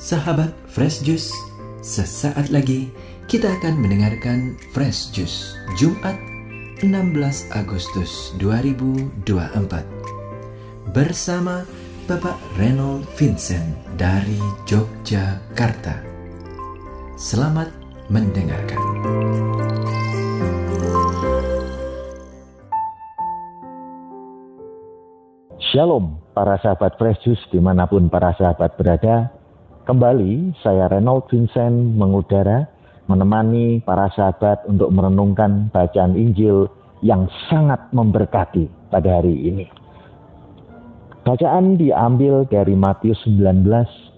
Sahabat Fresh Juice, sesaat lagi kita akan mendengarkan Fresh Juice Jumat 16 Agustus 2024 bersama Bapak Reynold Vincent dari Yogyakarta. Selamat mendengarkan. Shalom para sahabat Fresh Juice dimanapun para sahabat berada. Kembali saya Reynold Vincent mengudara menemani para sahabat untuk merenungkan bacaan Injil yang sangat memberkati pada hari ini. Bacaan diambil dari Matius 19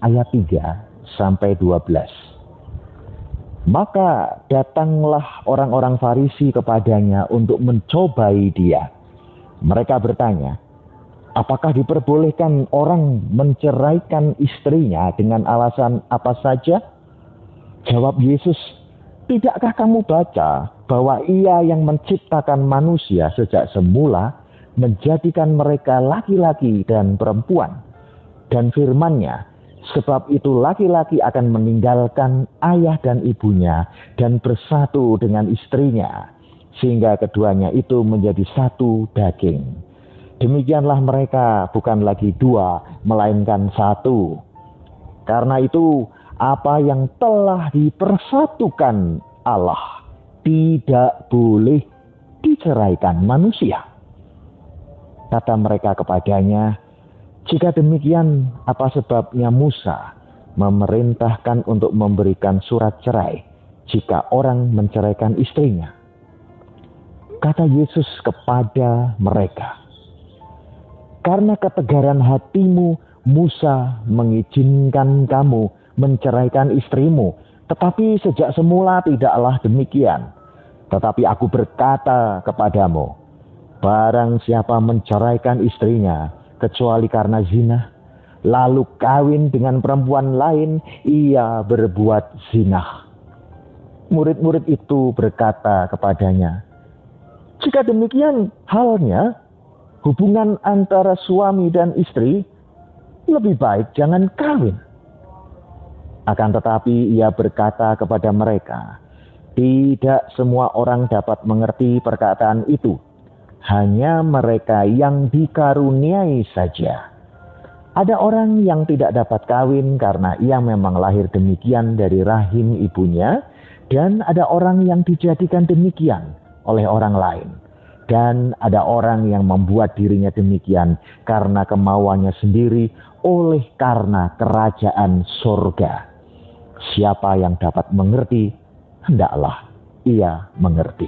ayat 3 sampai 12. Maka datanglah orang-orang Farisi kepadanya untuk mencobai dia. Mereka bertanya, apakah diperbolehkan orang menceraikan istrinya dengan alasan apa saja? Jawab Yesus, tidakkah kamu baca bahwa Ia yang menciptakan manusia sejak semula menjadikan mereka laki-laki dan perempuan? Dan firman-Nya, sebab itu laki-laki akan meninggalkan ayah dan ibunya dan bersatu dengan istrinya, sehingga keduanya itu menjadi satu daging. Demikianlah mereka bukan lagi dua, melainkan satu. Karena itu, apa yang telah dipersatukan Allah tidak boleh diceraikan manusia. Kata mereka kepadanya, jika demikian, apa sebabnya Musa memerintahkan untuk memberikan surat cerai jika orang menceraikan istrinya? Kata Yesus kepada mereka, karena ketegaran hatimu, Musa mengizinkan kamu menceraikan istrimu. Tetapi sejak semula tidaklah demikian. Tetapi aku berkata kepadamu, barang siapa menceraikan istrinya, kecuali karena zina, lalu kawin dengan perempuan lain, ia berbuat zina. Murid-murid itu berkata kepadanya, jika demikian halnya, hubungan antara suami dan istri lebih baik jangan kawin. Akan tetapi ia berkata kepada mereka, tidak semua orang dapat mengerti perkataan itu. Hanya mereka yang dikaruniai saja. Ada orang yang tidak dapat kawin karena ia memang lahir demikian dari rahim ibunya. Dan ada orang yang dijadikan demikian oleh orang lain. Dan ada orang yang membuat dirinya demikian karena kemauannya sendiri oleh karena kerajaan surga. Siapa yang dapat mengerti, hendaklah ia mengerti.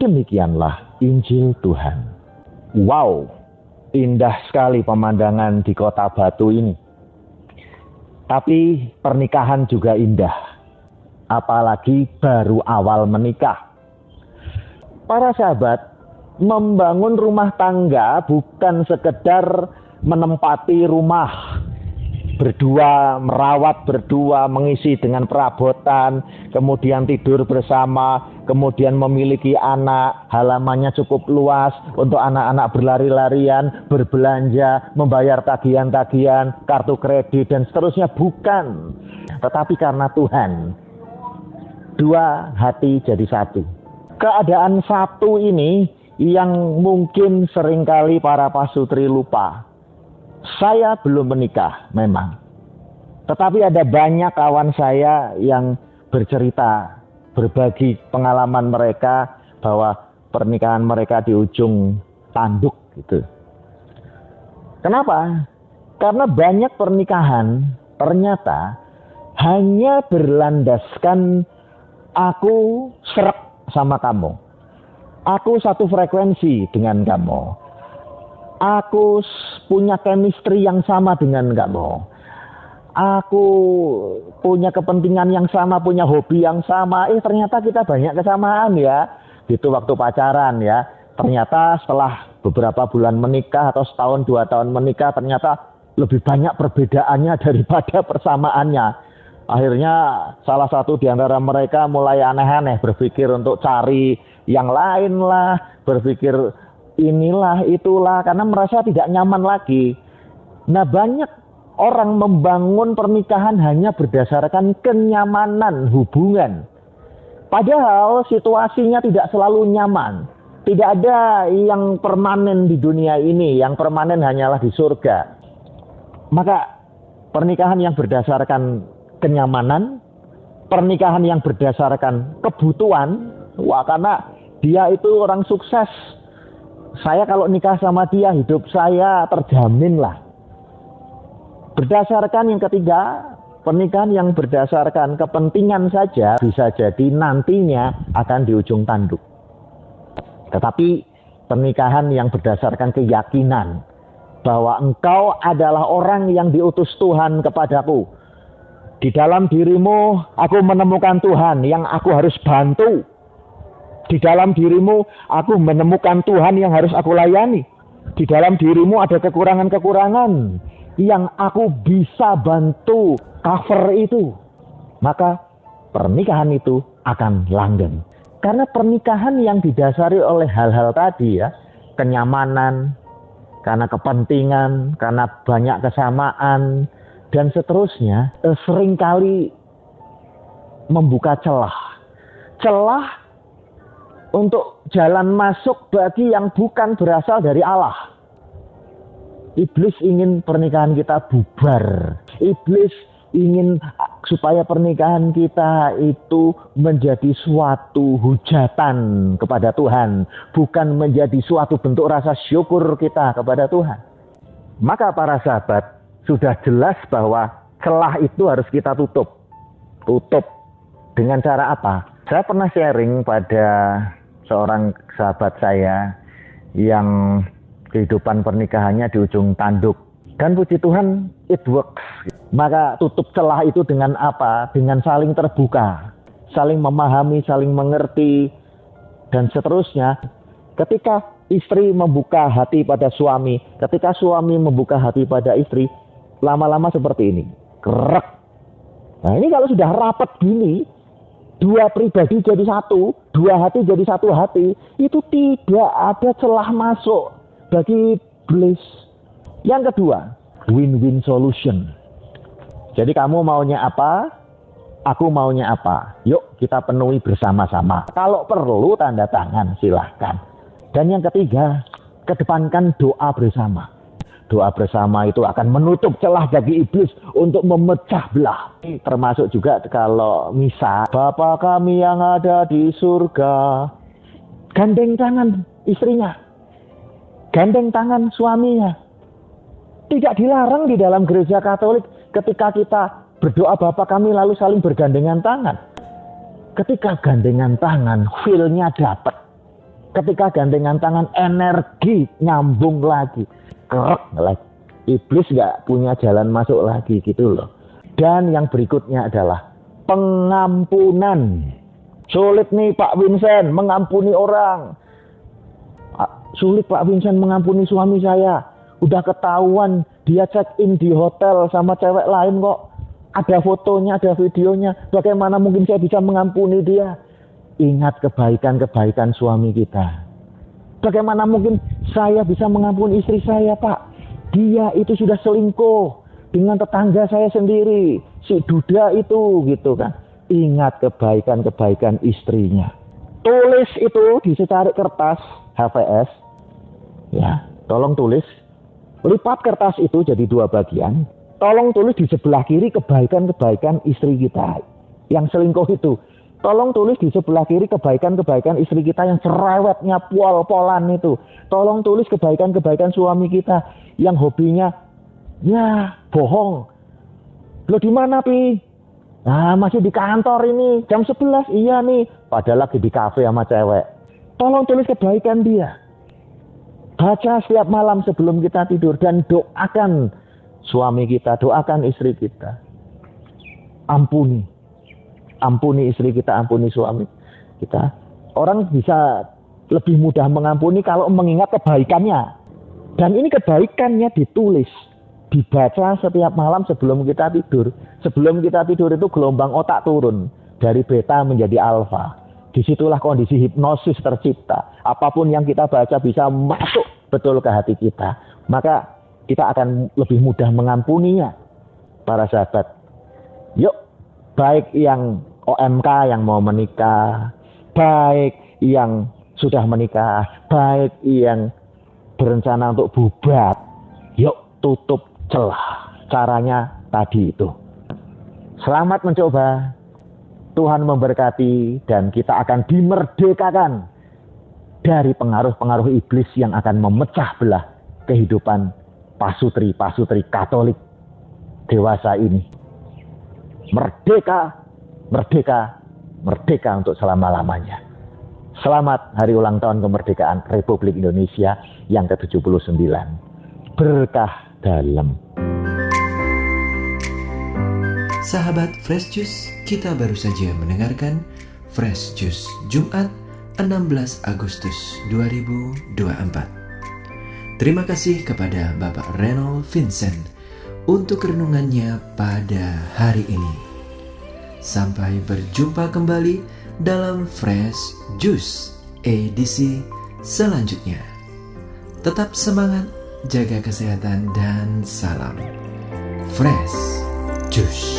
Demikianlah Injil Tuhan. Wow, indah sekali pemandangan di Kota Batu ini. Tapi pernikahan juga indah. Apalagi baru awal menikah. Para sahabat, membangun rumah tangga bukan sekedar menempati rumah. Berdua, merawat berdua, mengisi dengan perabotan, kemudian tidur bersama, kemudian memiliki anak, halamannya cukup luas untuk anak-anak berlari-larian, berbelanja, membayar tagihan-tagihan, kartu kredit, dan seterusnya. Bukan. Tetapi karena Tuhan, dua hati jadi satu. Keadaan satu ini yang mungkin seringkali para pasutri lupa. Saya belum menikah memang. Tetapi ada banyak kawan saya yang bercerita, berbagi pengalaman mereka bahwa pernikahan mereka di ujung tanduk gitu. Kenapa? Karena banyak pernikahan ternyata hanya berlandaskan aku srek sama kamu. Aku satu frekuensi dengan kamu. Aku punya chemistry yang sama dengan kamu. Aku punya kepentingan yang sama, punya hobi yang sama. Ternyata kita banyak kesamaan ya. Gitu waktu pacaran ya. Ternyata setelah beberapa bulan menikah atau setahun 2 tahun menikah, ternyata lebih banyak perbedaannya daripada persamaannya. Akhirnya salah satu di antara mereka mulai aneh-aneh, berpikir untuk cari yang lain lah, berpikir inilah itulah, karena merasa tidak nyaman lagi. Nah, banyak orang membangun pernikahan hanya berdasarkan kenyamanan hubungan. Padahal situasinya tidak selalu nyaman. Tidak ada yang permanen di dunia ini, yang permanen hanyalah di surga. Maka pernikahan yang berdasarkan kenyamanan, pernikahan yang berdasarkan kebutuhan, karena dia itu orang sukses. Saya kalau nikah sama dia, hidup saya terjamin lah. Berdasarkan yang ketiga, pernikahan yang berdasarkan kepentingan saja bisa jadi nantinya akan di ujung tanduk. Tetapi pernikahan yang berdasarkan keyakinan bahwa engkau adalah orang yang diutus Tuhan kepadaku. Di dalam dirimu aku menemukan Tuhan yang aku harus bantu. Di dalam dirimu aku menemukan Tuhan yang harus aku layani. Di dalam dirimu ada kekurangan-kekurangan yang aku bisa bantu cover itu. Maka pernikahan itu akan langgeng. Karena pernikahan yang didasari oleh hal-hal tadi ya, kenyamanan, karena kepentingan, karena banyak kesamaan, dan seterusnya, seringkali membuka celah untuk jalan masuk bagi yang bukan berasal dari Allah. Iblis ingin pernikahan kita bubar. Iblis ingin supaya pernikahan kita itu menjadi suatu hujatan kepada Tuhan, bukan menjadi suatu bentuk rasa syukur kita kepada Tuhan. Maka para sahabat, sudah jelas bahwa celah itu harus kita tutup. Tutup dengan cara apa? Saya pernah sharing pada seorang sahabat saya yang kehidupan pernikahannya di ujung tanduk. Dan puji Tuhan, it works. Maka tutup celah itu dengan apa? Dengan saling terbuka, saling memahami, saling mengerti, dan seterusnya. Ketika istri membuka hati pada suami, ketika suami membuka hati pada istri, lama-lama seperti ini, kerek. Nah ini kalau sudah rapat gini, dua pribadi jadi satu, dua hati jadi satu hati, itu tidak ada celah masuk bagi iblis. Yang kedua, win-win solution. Jadi kamu maunya apa? Aku maunya apa? Yuk kita penuhi bersama-sama. Kalau perlu tanda tangan silahkan. Dan yang ketiga, kedepankan doa bersama. Doa bersama itu akan menutup celah bagi iblis untuk memecah belah. Termasuk juga kalau misa, Bapa kami yang ada di surga. Gandeng tangan istrinya. Gandeng tangan suaminya. Tidak dilarang di dalam gereja Katolik ketika kita berdoa Bapa kami lalu saling bergandengan tangan. Ketika gandengan tangan, feel-nya dapat. Ketika gandengan tangan, energi nyambung lagi. Kerek lagi. Iblis gak punya jalan masuk lagi gitu loh. Dan yang berikutnya adalah pengampunan. Sulit nih Pak Vincent mengampuni orang. Sulit Pak Vincent mengampuni suami saya. Udah ketahuan dia check in di hotel sama cewek lain kok. Ada fotonya, ada videonya. Bagaimana mungkin saya bisa mengampuni dia? Ingat kebaikan-kebaikan suami kita. Bagaimana mungkin saya bisa mengampuni istri saya, Pak? Dia itu sudah selingkuh dengan tetangga saya sendiri. Si Duda itu gitu kan. Ingat kebaikan-kebaikan istrinya. Tulis itu di secari kertas HVS. Ya, tolong tulis. Lipat kertas itu jadi dua bagian. Tolong tulis di sebelah kiri kebaikan-kebaikan istri kita yang selingkuh itu. Tolong tulis di sebelah kiri kebaikan-kebaikan istri kita yang cerewetnya pol-polan itu. Tolong tulis kebaikan-kebaikan suami kita yang hobinya ya bohong. Lo di mana Pi? Nah masih di kantor ini jam 11. Iya nih. Padahal lagi di kafe sama cewek. Tolong tulis kebaikan dia. Baca setiap malam sebelum kita tidur dan doakan suami kita, doakan istri kita. Ampuni. Ampuni istri kita, ampuni suami kita. Orang bisa lebih mudah mengampuni kalau mengingat kebaikannya. Dan ini kebaikannya ditulis, dibaca setiap malam sebelum kita tidur. Sebelum kita tidur itu gelombang otak turun dari beta menjadi alfa. Disitulah kondisi hipnosis tercipta. Apapun yang kita baca bisa masuk betul ke hati kita. Maka kita akan lebih mudah mengampuninya. para sahabat. Yuk, baik yang OMK yang mau menikah, baik yang sudah menikah, baik yang berencana untuk bubat, yuk tutup celah. Caranya tadi itu. Selamat mencoba. Tuhan memberkati dan kita akan dimerdekakan dari pengaruh-pengaruh iblis yang akan memecah belah kehidupan pasutri-pasutri Katolik dewasa ini. Merdeka, merdeka, merdeka untuk selama-lamanya. Selamat hari ulang tahun kemerdekaan Republik Indonesia yang ke-79. Berkah dalam. Sahabat Fresh Juice, kita baru saja mendengarkan Fresh Juice Jumat 16 Agustus 2024. Terima kasih kepada Bapak Reynold Vincent untuk renungannya pada hari ini. Sampai berjumpa kembali dalam Fresh Juice edisi selanjutnya. Tetap semangat, jaga kesehatan, dan salam Fresh Juice.